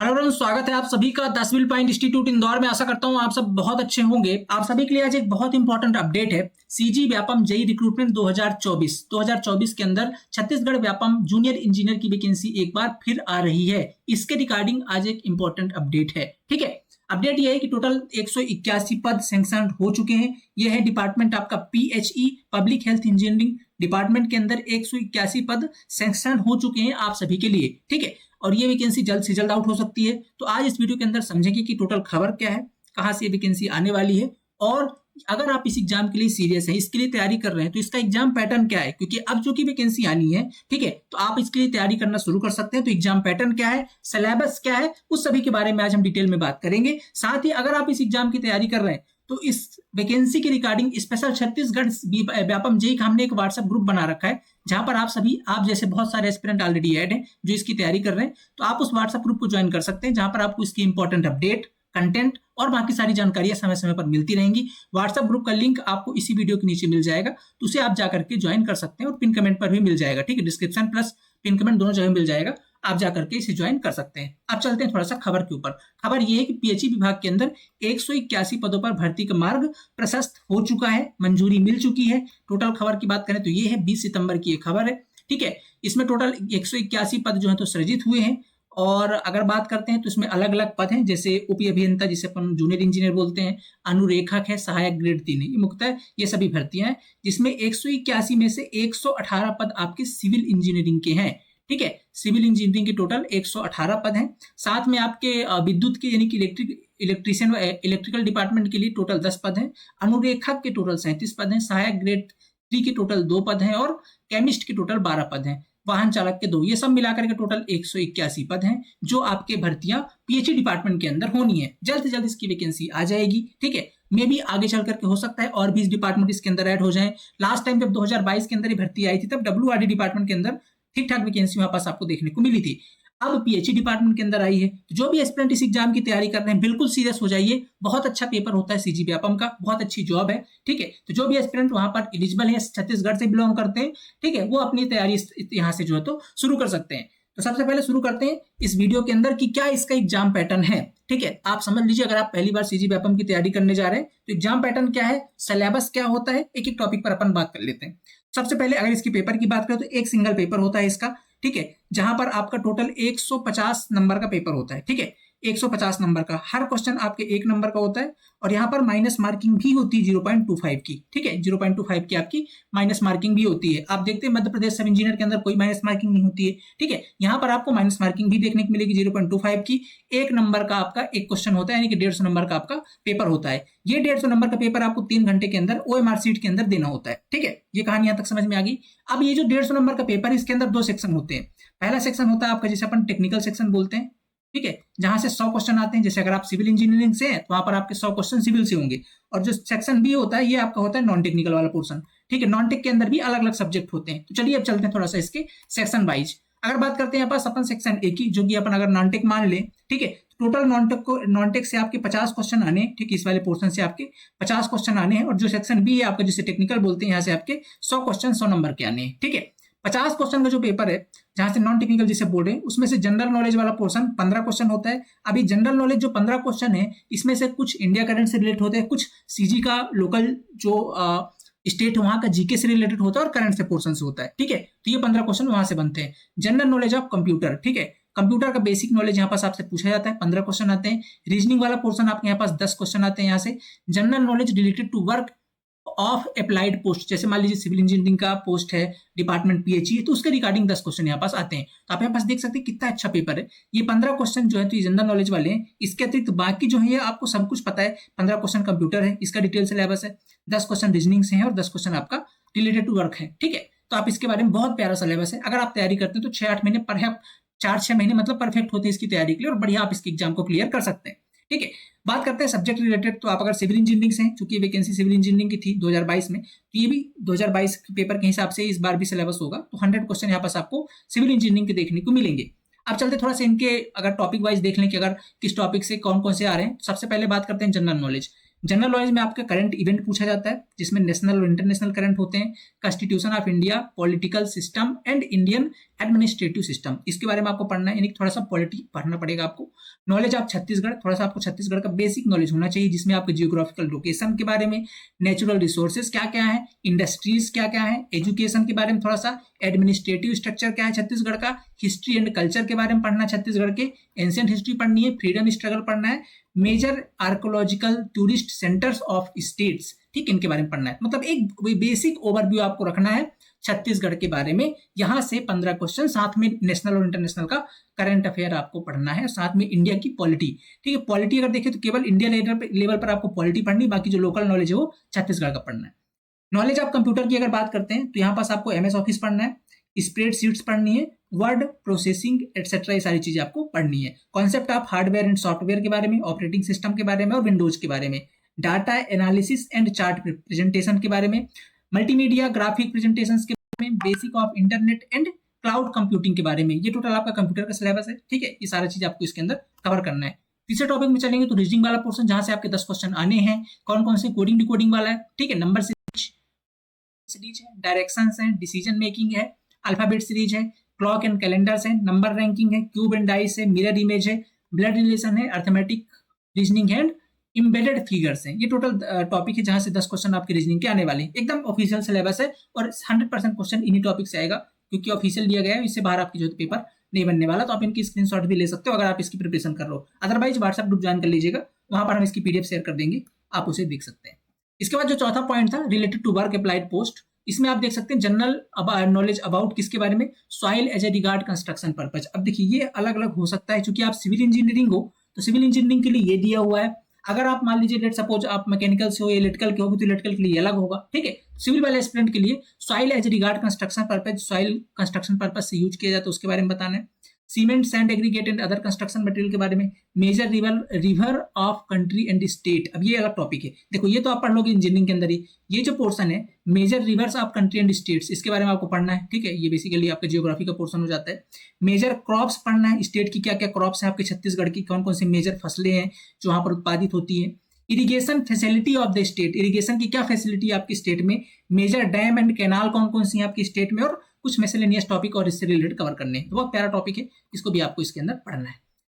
Hello everyone, स्वागत है आप सभी का 10 व्हील पॉइंट इंस्टीट्यूट इंदौर में। आशा करता हूं आप सब बहुत अच्छे होंगे। आप सभी के लिए आज एक बहुत इंपॉर्टेंट अपडेट है। सीजी व्यापम जेई रिक्रूटमेंट 2024 के अंदर छत्तीसगढ़ व्यापम जूनियर इंजीनियर की वैकेंसी एक बार फिर आ रही है। इसके रिगार्डिंग आज एक इंपॉर्टेंट अपडेट है। ठीक है, अपडेट यह है कि टोटल 181 पद सैंक्शन हो चुके हैं। यह है डिपार्टमेंट आपका PHE public health engineering department के अंदर 181 पद सैंक्शन हो चुके हैं आप सभी के लिए। ठीक है, और ये वैकेंसी जल्द से जल्द आउट हो सकती है। तो आज इस वीडियो के अंदर समझेंगे कि टोटल खबर क्या है, कहां से वैकेंसी आने वाली है, और अगर आप इस एग्जाम के लिए सीरियस हैं, इसके लिए तैयारी कर रहे हैं, तो इसका एग्जाम पैटर्न क्या है, क्योंकि अब जो की वैकेंसी आनी है, ठीक है, तो आप इसके लिए तैयारी करना शुरू कर सकते हैं। तो एग्जाम पैटर्न क्या है, सिलेबस क्या है, उस सभी के बारे में आज हम डिटेल में बात करेंगे। साथ ही अगर आप इस एग्जाम की तैयारी कर रहे हैं तो इस वैकेंसी के regarding special Chhattisgarh Vyapam JE का हमने एक व्हाट्सएप ग्रुप बना रखा है, जहां पर आप जैसे बहुत सारे एस्पिरेंट ऑलरेडी ऐड हैं जो इसकी तैयारी कर रहे हैं। तो आप उस व्हाट्सएप ग्रुप को ज्वाइन कर सकते हैं, जहां पर आपको इसकी इंपॉर्टेंट अपडेट, कंटेंट और बाकी सारी जानकारियां समय समय पर मिलती रहेंगी। व्हाट्सएप ग्रुप का लिंक आपको इसी वीडियो के नीचे मिल जाएगा, तो उसे आप जाकर के ज्वाइन कर सकते हैं, और पिन कमेंट पर भी मिल जाएगा। ठीक है, डिस्क्रिप्शन प्लस पिन कमेंट दोनों जगह मिल जाएगा, आप जाकर के इसे ज्वाइन कर सकते हैं। अब चलते हैं थोड़ा सा खबर के ऊपर। खबर यह है कि पीएचई विभाग के अंदर 181 पदों पर भर्ती का मार्ग प्रशस्त हो चुका है, मंजूरी मिल चुकी है। टोटल खबर की बात करें तो ये है 20 सितंबर की ये खबर है। ठीक है, इसमें टोटल 181 पद जो है तो सृजित हुए हैं। और अगर बात करते हैं तो इसमें अलग अलग पद हैं, जैसे उप अभियंता जिसे अपन जूनियर इंजीनियर बोलते हैं, अनुरेखक है, सहायक ग्रेड 3 है, ये मुख्यतः ये सभी भर्तियां हैं, जिसमें 181 में से 118 पद आपके सिविल इंजीनियरिंग के हैं। ठीक है, सिविल इंजीनियरिंग के टोटल 118 पद हैं। साथ में आपके विद्युत के यानी कि इलेक्ट्रिशियन व इलेक्ट्रिकल डिपार्टमेंट के लिए टोटल 10 पद हैं। अनुरेखक के टोटल 37 पद हैं। सहायक ग्रेड 3 के टोटल 2 पद हैं, और केमिस्ट के टोटल 12 पद हैं। वाहन चालक के 2, ये सब मिलाकर के टोटल 181 पद हैं, जो आपके भर्तियां पीएचई डिपार्टमेंट के अंदर होनी है। जल्द से जल्द इसकी वैकेंसी आ जाएगी। ठीक है, मे भी आगे चल करके हो सकता है और भी इस डिपार्टमेंट इसके अंदर ऐड हो जाए। लास्ट टाइम जब 2022 के अंदर ये भर्ती आई थी, तब डब्ल्यूआरडी डिपार्टमेंट के अंदर ठीक ठाक वैकेंसी वहां पास आपको देखने को मिली थी। अब पीएचई डिपार्टमेंट के अंदर आई है। जो भी एस्पिरेंट इस एग्जाम की तैयारी कर रहे हैं, बिल्कुल सीरियस हो जाइए। बहुत अच्छा पेपर होता है सीजी व्यापम का, बहुत अच्छी जॉब है। ठीक है, तो जो भी एस्पिरेंट वहां पर एलिजिबल है, छत्तीसगढ़ से बिलोंग करते हैं, ठीक है, वो अपनी तैयारी यहाँ से जो है तो शुरू कर सकते हैं। तो सबसे पहले शुरू करते हैं इस वीडियो के अंदर कि क्या इसका एग्जाम पैटर्न है। ठीक है, आप समझ लीजिए, अगर आप पहली बार सीजी व्यापम की तैयारी करने जा रहे हैं तो एग्जाम पैटर्न क्या है, सिलेबस क्या होता है, एक एक टॉपिक पर अपन बात कर लेते हैं। सबसे पहले अगर इसकी पेपर की बात करें तो एक सिंगल पेपर होता है इसका। ठीक है, जहां पर आपका टोटल 150 नंबर का पेपर होता है। ठीक है, 150 नंबर का, हर क्वेश्चन आपके 1 नंबर का होता है, और यहाँ पर माइनस मार्किंग भी होती है 0.25 की। ठीक है, 0.25 की आपकी माइनस मार्किंग भी होती है। आप देखते हैं मध्य प्रदेश सब इंजीनियर के अंदर कोई माइनस मार्किंग नहीं होती है। ठीक है, यहाँ पर आपको माइनस मार्किंग भी देखने को मिलेगी 0.25 की। 1 नंबर का आपका एक क्वेश्चन होता है, यानी कि 150 नंबर का आपका पेपर होता है। ये 150 नंबर का पेपर आपको 3 घंटे के अंदर ओएमआर शीट के अंदर देना होता है। ठीक है, ये कहानी यहाँ तक समझ में आ गई। अब ये जो 150 नंबर का पेपर है, इसके अंदर 2 सेक्शन होते हैं। पहला सेक्शन होता है आपका जिसे अपन टेक्निकल सेक्शन बोलते हैं। ठीक है, जहां से 100 क्वेश्चन आते हैं। जैसे अगर आप सिविल इंजीनियरिंग से हैं तो वहां पर आपके 100 क्वेश्चन सिविल से होंगे। और जो सेक्शन बी होता है, ये आपका होता है नॉन टेक्निकल वाला पोर्शन। ठीक है, नॉन टेक के अंदर भी अलग अलग सब्जेक्ट होते हैं। तो चलिए अब चलते हैं थोड़ा सा इसके सेक्शन वाइज। अगर बात करते हैं यहाँ पास अपन सेक्शन ए की, जो कि अपन अगर नॉन टेक मान ले, ठीक है, टोटल नॉन टेक से आपके 50 क्वेश्चन आने हैं। ठीक है, इस वाले पोर्शन से आपके 50 क्वेश्चन आने हैं। और जो सेक्शन बी है आपका, जिसे टेक्निकल बोलते हैं, यहाँ से आपके 100 क्वेश्चन 100 नंबर के आने हैं। ठीक है, 50 क्वेश्चन का जो पेपर है, जहां से नॉन टेक्निकल जिसे बोल रहे हैं, उसमें से जनरल नॉलेज वाला पोर्शन 15 क्वेश्चन होता है। अभी जनरल नॉलेज जो 15 क्वेश्चन है, इसमें से कुछ इंडिया करंट से रिलेटेड होते हैं, कुछ सीजी का लोकल जो स्टेट वहां का जीके से रिलेटेड होता है, और करंट से पोर्शन से होता है। ठीक है, तो ये 15 क्वेश्चन वहां से बनते हैं। जनरल नॉलेज ऑफ कंप्यूटर, ठीक है, कंप्यूटर का बेसिक नॉलेज यहाँ पास आपसे पूछा जाता है, 15 क्वेश्चन आते हैं। रीजनिंग वाला पोर्शन आपके यहाँ पास 10 क्वेश्चन आते हैं यहाँ से। General knowledge related to work of applied post, जैसे मान लीजिए सिविल इंजीनियरिंग का पोस्ट है, डिपार्टमेंट पीएचई, तो उसके रिगार्डिंग 10 क्वेश्चन यहाँ पास आते हैं। तो आप यहाँ पास देख सकते हैं कितना अच्छा पेपर है। ये 15 क्वेश्चन जो है तो ये जनरल नॉलेज वाले हैं। इसके अतिरिक्त बाकी जो है आपको सब कुछ पता है। 15 क्वेश्चन कंप्यूटर है, इसका डिटेल सिलेबस है। 10 क्वेश्चन रीजनिंग से है, और 10 क्वेश्चन आपका रिलेटेड टू वर्क है। ठीक है, तो आप इसके बारे में बहुत प्यारा सिलेबस है। अगर आप तैयारी करते हैं तो 6-8 महीने पर 4-6 महीने मतलब परफेक्ट होते हैं इसकी तैयारी के लिए, और बढ़िया आप इसकी एग्जाम को क्लियर कर सकते हैं। ठीक है, बात करते हैं सब्जेक्ट रिलेटेड। तो आप अगर सिविल इंजीनियरिंग से हैं, चूंकि वैकेंसी सिविल इंजीनियरिंग की थी 2022 में, तो ये भी 2022 के पेपर के हिसाब से इस बार भी सिलेबस होगा। तो 100 क्वेश्चन यहाँ पास आपको सिविल इंजीनियरिंग के देखने को मिलेंगे। अब चलते थोड़ा सा इनके अगर टॉपिक वाइज देख लें कि अगर किस टॉपिक से कौन कौन से आ रहे हैं। सबसे पहले बात करते हैं जनरल नॉलेज। जनरल नॉलेज में आपका करंट इवेंट पूछा जाता है, जिसमें नेशनल और इंटरनेशनल करंट होते हैं, constitution of India, political system and Indian administrative system, इसके बारे में आपको पढ़ना है, यानी थोड़ा सा पॉलिटी पढ़ना पड़ेगा आपको। नॉलेज ऑफ छत्तीसगढ़, थोड़ा सा आपको छत्तीसगढ़ का बेसिक नॉलेज होना चाहिए, जिसमें आपके जियोग्राफिकल लोकेशन के बारे में, नेचुरल रिसोर्सेज क्या क्या है, इंडस्ट्रीज क्या क्या है, एजुकेशन के बारे में थोड़ा सा, एडमिनिस्ट्रेटिव स्ट्रक्चर क्या है छत्तीसगढ़ का, हिस्ट्री एंड कल्चर के बारे में पढ़ना है छत्तीसगढ़ के, एंशिएंट हिस्ट्री पढ़नी है, फ्रीडम स्ट्रगल पढ़ना है, major archaeological tourist centres of states, ठीक, इनके बारे में पढ़ना है। मतलब एक बेसिक ओवरव्यू आपको रखना है छत्तीसगढ़ के बारे में। यहां से 15 क्वेश्चन, साथ में नेशनल और इंटरनेशनल का करंट अफेयर आपको पढ़ना है, साथ में इंडिया की पॉलिटी, ठीक है। पॉलिटी अगर देखें तो केवल इंडिया लेवल पर आपको पॉलिटी पढ़नी, बाकी जो लोकल नॉलेज है वो छत्तीसगढ़ का पढ़ना है। नॉलेज ऑफ कंप्यूटर की अगर बात करते हैं तो यहाँ पास आपको MS ऑफिस पढ़ना है, स्प्रेडशीट्स पढ़नी है, वर्ड प्रोसेसिंग एटसेट्रा, ये सारी चीजें आपको पढ़नी है। Concept of hardware and software के बारे में, ऑपरेटिंग सिस्टम के बारे में और विंडोज के बारे में, data analysis and chart presentation के बारे में, मल्टीमीडिया ग्राफिक प्रेजेंटेशन के बारे में, basic of internet and cloud computing के बारे में। ये टोटल आपका कंप्यूटर का सिलेबस है, ठीक है। ये सारा चीज आपको इसके अंदर कवर करना है। तीसरे टॉपिक में चलेंगे तो रीजनिंग वाला पोर्शन, जहां से आपके 10 क्वेश्चन आने हैं। कौन कौन से कोडिंग डिकोडिंग वाला है, ठीक है। नंबर सीरीज है, डायरेक्शंस है, डिसीजन मेकिंग है, अल्फाबेट सीरीज है, क्लॉक एंड कैलेंडर्स है, नंबर रैंकिंग है, क्यूब एंड डाइस है, मिरर इमेज है, ब्लड रिलेशन है, अर्थमेटिक रीजनिंग है, एम्बेडेड फिगर्स हैं। ये टोटल टॉपिक है जहां से 10 क्वेश्चन आपके रीजनिंग के आने वाले हैं। एकदम ऑफिशियल सिलेबस है और 100% क्वेश्चन इन्हीं टॉपिक से आएगा, क्योंकि ऑफिशियल दिया गया है, इससे बाहर आपकी जो पेपर नहीं बनने वाला। तो आप इनकी स्क्रीनशॉट भी ले सकते हो अगर आप इसकी प्रिपरेशन कर रहे हो। अदरवाइज व्हाट्सएप ग्रुप ज्वाइन कर लीजिएगा, वहां पर हम इसकी PDF शेयर कर देंगे, आप उसे देख सकते हैं। इसके बाद जो चौथा पॉइंट था related to work applied post, इसमें आप देख सकते हैं जनरल नॉलेज अबाउट किसके बारे में, soil as a regard construction purpose. अब देखिए ये अलग अलग हो सकता है, क्योंकि आप सिविल इंजीनियरिंग हो तो सिविल इंजीनियरिंग के लिए ये दिया हुआ है। अगर आप मान लीजिए लेट सपोज आप मैकेनिकल से हो या इलेक्ट्रिकल के हो तो इलेक्ट्रिकल के लिए अलग होगा, ठीक है। सिविल वाले एस्पिरेंट के लिए soil as regard construction purpose, soil construction purpose से यूज किया जाता है उसके बारे में बताना है। Cement, sand, aggregate and other construction material के बारे में, major river of country and state. अब ये अलग टॉपिक है, देखो ये तो आप पढ़ लोगे इंजीनियरिंग के अंदर ही। ये जो पोर्शन है major rivers of country and states, इसके बारे में आपको पढ़ना है, ठीक है। ये बेसिकली आपका जियोग्राफी का पोर्शन हो जाता है। मेजर क्रॉप्स पढ़ना है, स्टेट की क्या क्या क्रॉप्स है आपके छत्तीसगढ़ की, कौन कौन सी मेजर फसलें हैं जो वहां पर उत्पादित होती है। Irrigation facility of the state, irrigation की क्या फैसिलिटी है आपकी स्टेट में, मेजर डैम एंड कैनाल कौन कौन सी है आपकी स्टेट में, और कुछ मिसलेनियस टॉपिक और इससे रिलेटेड कवर करने हैं। तो बहुत प्यारा टॉपिक है, इसको भी आपको इसके अंदर पढ़ना है।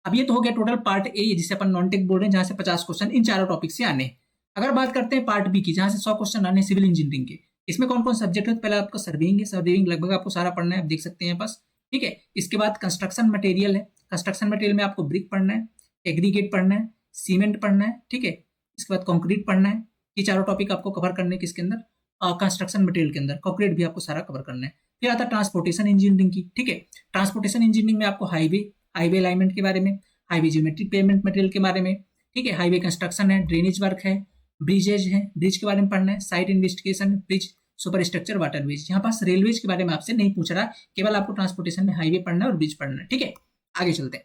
अब ये तो हो गया टोटल पार्ट ए, जिसे अपन नॉन टेक बोल रहे हैं, जहां से 50 क्वेश्चन इन चारों टॉपिक से आने हैं। अगर बात करते हैं पार्ट बी की, जहां से 100 क्वेश्चन आने सिविल इंजीनियरिंग के, इसमें कौन कौन सब्जेक्ट है, पहले आपका सर्वेइंग है, सर्वेइंग लगभग आपको सारा पढ़ना है, आप देख सकते हैं यहाँ पास, ठीक है। इसके बाद कंस्ट्रक्शन मटेरियल है, कंस्ट्रक्शन मटेरियल में आपको ब्रिक पढ़ना है, एग्रीगेट पढ़ना है, सीमेंट पढ़ना है, ठीक है। इसके बाद कंक्रीट पढ़ना है। ये चारों टॉपिक आपको कवर करने के इसके अंदर, कंस्ट्रक्शन मटेरियल के अंदर कंक्रीट भी आपको सारा कवर करना है। फिर आता है ट्रांसपोर्टेशन इंजीनियरिंग की, ठीक है। ट्रांसपोर्टेशन इंजीनियरिंग में आपको हाईवे अलाइनमेंट के बारे में, हाईवे ज्योमेट्रिक पेमेंट मटेरियल के बारे में, ठीक है। हाईवे कंस्ट्रक्शन है, ड्रेनेज वर्क है, ब्रिजेज है, ब्रिज के बारे में पढ़ना है, site investigation, bridge super structure, waterways. यहाँ पास रेलवेज के बारे में आपसे नहीं पूछ रहा, केवल आपको ट्रांसपोर्टेशन में हाईवे पढ़ना है और ब्रिज पढ़ना है, ठीक है। आगे चलते हैं।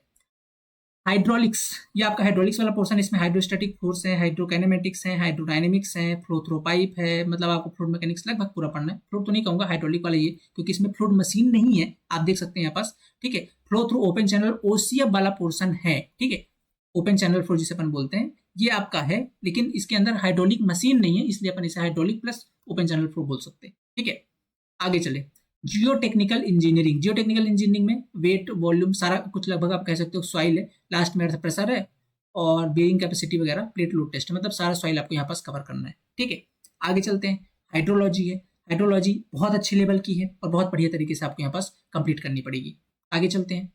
हाइड्रोलिक्स, ये आपका हाइड्रोलिक्स वाला पोर्शन, इसमें हाइड्रोस्टैटिक फोर्स है, हाइड्रोकाइनेमेटिक्स है, हाइड्रोडायनेमिक्स है, फ्लो थ्रो पाइप है, मतलब आपको फ्लूइड मैकेनिक्स लगभग पूरा पढ़ना है। फ्लूइड तो नहीं कहूंगा, हाइड्रोलिक वाला ये, क्योंकि इसमें फ्लूइड मशीन नहीं है, आप देख सकते हैं यहाँ पास, ठीक है। Flow through open channel OCF वाला पोर्शन है, ठीक है। ओपन चैनल फ्लो जिसे अपन बोलते हैं, ये आपका है, लेकिन इसके अंदर हाइड्रोलिक मशीन नहीं है, इसलिए अपन इसे hydraulic plus open channel flow बोल सकते हैं, ठीक है। आगे चले, जियोटेक्निकल इंजीनियरिंग। जियोटेक्निकल इंजीनियरिंग में वेट, वॉल्यूम, सारा कुछ लगभग आप कह सकते हो सॉइल है, लास्ट में अर्थ प्रेशर है और बेयरिंग कैपेसिटी वगैरह, प्लेट लोड टेस्ट, मतलब सारा सॉइल आपको यहाँ पास कवर करना है, ठीक है। आगे चलते हैं, हाइड्रोलॉजी है। हाइड्रोलॉजी बहुत अच्छी लेवल की है और बहुत बढ़िया तरीके से आपको यहाँ पास कंप्लीट करनी पड़ेगी। आगे चलते हैं,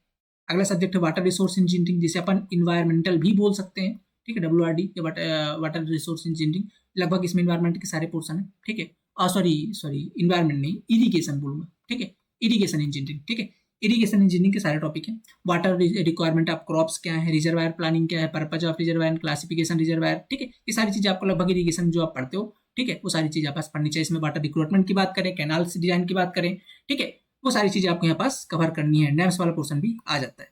अगला सब्जेक्ट है वाटर रिसोर्स इंजीनियरिंग, जिसे अपन इन्वायरमेंटल भी बोल सकते हैं, ठीक है। WRD या वाटर रिसोर्स इंजीनियरिंग, लगभग इसमें इन्वायरमेंट के सारे पोर्सन है, ठीक है। सॉरी इन्वायरमेंट नहीं, इरिगेशन बोलूंगा, ठीक है। इरिगेशन इंजीनियरिंग, ठीक है। इरिगेशन इंजीनियरिंग के सारे टॉपिक हैं। वाटर रिक्वायरमेंट ऑफ क्रॉप्स क्या है, रिजर्वायर प्लानिंग क्या है, purpose of reservoir, classification reservoir, ठीक है। ये सारी चीजें आपको लगभग इरिगेशन जो आप पढ़ते हो, ठीक है, वो सारी चीजें आप पास पढ़नी चाहिए। इसमें वाटर रिक्रूटमेंट की बात करें, कैनाल्स डिजाइन की बात करें, ठीक है, वो सारी चीजें आपको यहाँ पास कवर करनी है। डैम्स वाला पोर्सन भी आ जाता है।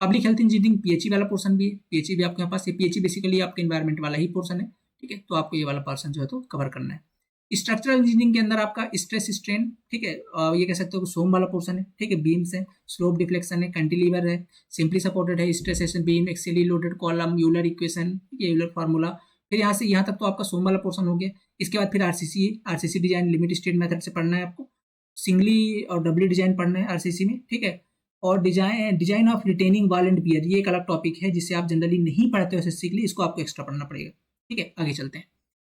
पब्लिक हेल्थ इंजीनियरिंग PHE वाला पोर्सन भी है, PHE भी आपके यहाँ पास, PHE बेसिकली आपके इन्वायरमेंट वाला ही पोर्सन है, ठीक है। तो आपको ये वाला पोर्सन जो है तो कवर करना है। स्ट्रक्चरल इंजीनियरिंग के अंदर आपका स्ट्रेस स्ट्रेन, ठीक है, ये कह सकते हो सोम वाला पोर्सन है, ठीक है। बीम्स है, स्लोप डिफ्लेक्शन है, कैंटिलीवर है, सिंपली सपोर्टेड है, stress beam, axially loaded column, Euler equation, Euler formula. फिर यहाँ से यहाँ तक तो आपका सोम वाला पोर्सन हो गया। इसके बाद फिर RCC design, limit state method से पढ़ना है आपको। सिंगली और डबली डिजाइन पढ़ना है आरसीसी में, ठीक है। और design of retaining wall and pier, ये एक अलग टॉपिक है जिसे आप जनरली नहीं पढ़ते हो एसएससी के लिए, इसको आपको एक्स्ट्रा पढ़ना पड़ेगा, ठीक है। आगे चलते हैं।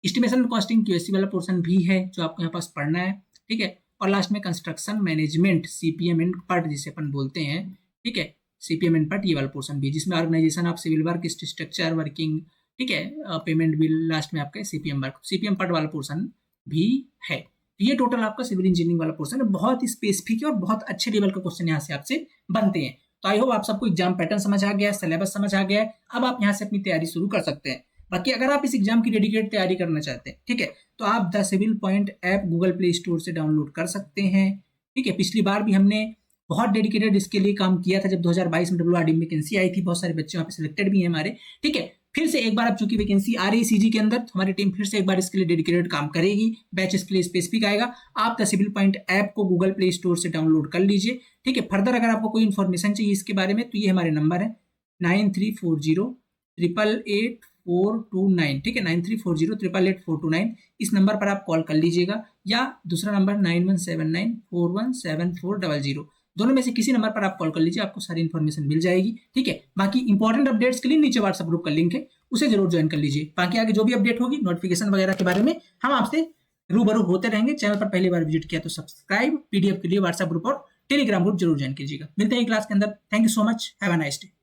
एस्टिमेशन एंड कॉस्टिंग क्यूएससी वाला पोर्शन भी है जो आपको यहाँ पास पढ़ना है, ठीक है। और लास्ट में construction management CPM and part जिसे अपन बोलते हैं, ठीक है, सीपीएम एंड पार्ट, ये वाला पोर्शन भी, जिसमें organisation of civil work, structure working, ठीक है, पेमेंट बिल, लास्ट में आपका सीपीएम वर्क, सीपीएम पार्ट वाला पोर्शन भी है। ये टोटल आपका सिविल इंजीनियरिंग वाला पोर्शन है। बहुत ही स्पेसिफिक है और बहुत अच्छे लेवल का क्वेश्चन यहाँ से आपसे बनते हैं। तो आई होप आप सबको एग्जाम पैटर्न समझ आ गया है, सिलेबस समझ आ गया है। अब आप यहाँ से अपनी तैयारी शुरू कर सकते हैं। बाकी अगर आप इस एग्जाम की डेडिकेटेड तैयारी करना चाहते हैं, ठीक है, तो आप the civil point app Google Play Store से डाउनलोड कर सकते हैं, ठीक है। पिछली बार भी हमने बहुत डेडिकेटेड इसके लिए काम किया था जब 2022 में WRD में वैकेंसी आई थी, बहुत सारे बच्चे वहाँ पे सिलेक्टेड भी हैं हमारे, ठीक है। फिर से एक बार अब चूंकि वैकेंसी आ रही है सीजी के अंदर, तो हमारी टीम फिर से एक बार इसके लिए डेडिकेटेड काम करेगी, बैच इसके लिए स्पेसिफिक आएगा। आप द सिविल पॉइंट ऐप को गूगल प्ले स्टोर से डाउनलोड कर लीजिए, ठीक है। फर्दर अगर आपको कोई इन्फॉर्मेशन चाहिए इसके बारे में तो ये हमारे नंबर है 9340888429, ठीक है, 9340888429। इस नंबर पर आप कॉल कर लीजिएगा, या दूसरा नंबर 9179417400, दोनों में से किसी नंबर पर आप कॉल कर लीजिए, आपको सारी इन्फॉर्मेशन मिल जाएगी, ठीक है। बाकी इंपॉर्टेंट अपडेट्स के लिए नीचे व्हाट्सएप ग्रुप का लिंक है, उसे जरूर ज्वाइन कर लीजिए। बाकी आगे जो भी अपडेट होगी नोटिफिकेशन वगैरह के बारे में हम आपसे रूबरू होते रहेंगे। चैनल पर पहली बार विजिट किया तो सब्सक्राइब, पीडीएफ के लिए व्हाट्सएप ग्रुप और टेलीग्राम ग्रुप जरूर ज्वाइन कीजिएगा। मिलते हैं क्लास के अंदर। Thank you so much, have a nice day.